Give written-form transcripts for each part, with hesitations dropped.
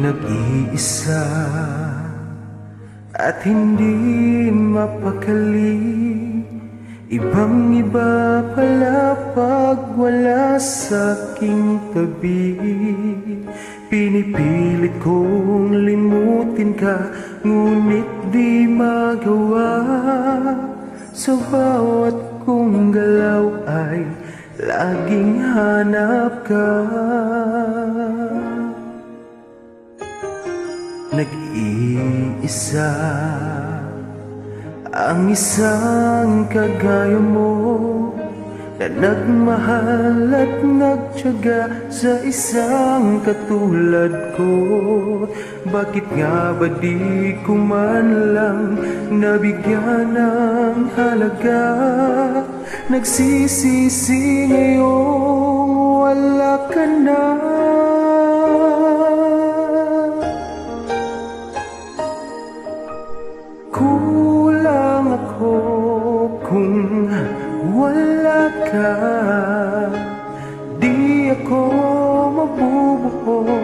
Nag-iisa at hindi mapakali. Ibang iba pala pag wala sa'king tabi. Pinipilit kong limutin ka, ngunit di magawa. Sa bawat kong galaw ay laging hanap ka. Nag-iisa ang isang kagaya mo, na nagmahal at nagtiyaga sa isang katulad ko. Bakit nga ba di ko man lang nabigyan ng halaga? Nagsisisi ngayong wala ka na. Kulang ako kung wala ka. Di ako mabubuo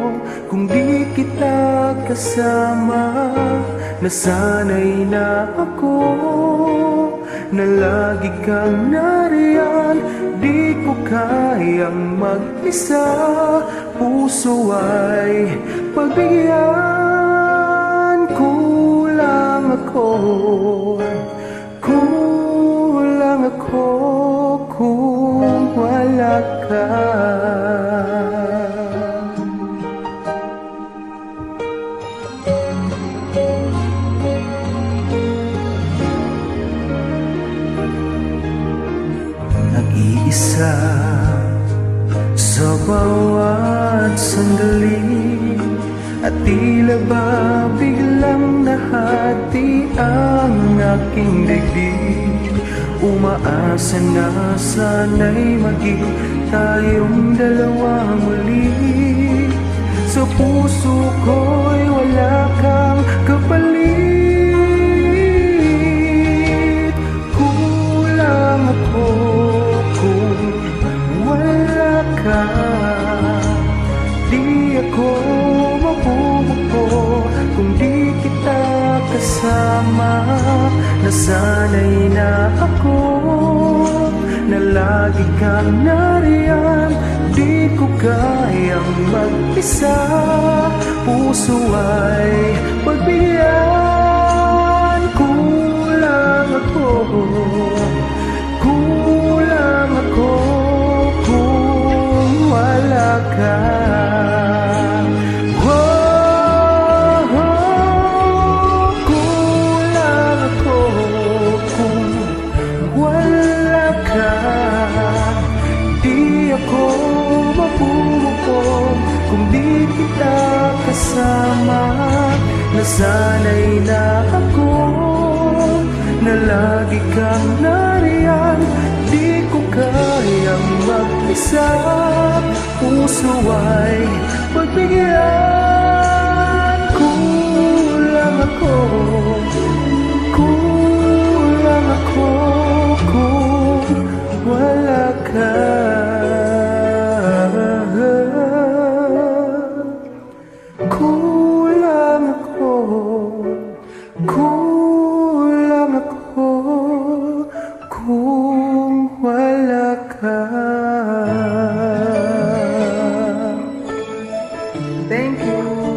kung di kita kasama. Nasanay na ako na lagi kang nariyan. Di ko kayang mag-isa, puso ay pagbigyan. Kulang ako kung wala ka. Nag-iisa sa bawat sandali, at tila ba biglang nahati ang aking dibdib. Umaasa na sana'y maging tayong dalawa muli. Sa puso ko'y wala kang kapalit. Kulang ako kung wala ka. Di ako mabubuo kung di kita kasama. Nasanay na ako na lagi kang nariyan. Di ko kayang mag-isa, puso ay pagbigyan. Kulang ako kung wala ka. Kung di kita kasama, nasanay na ako na lagi kang nariyan. Di ko kayang mag-isa, puso ay pagbigyan. Kulang ako kung wala ka. Kulang ako kung wala ka. Thank you.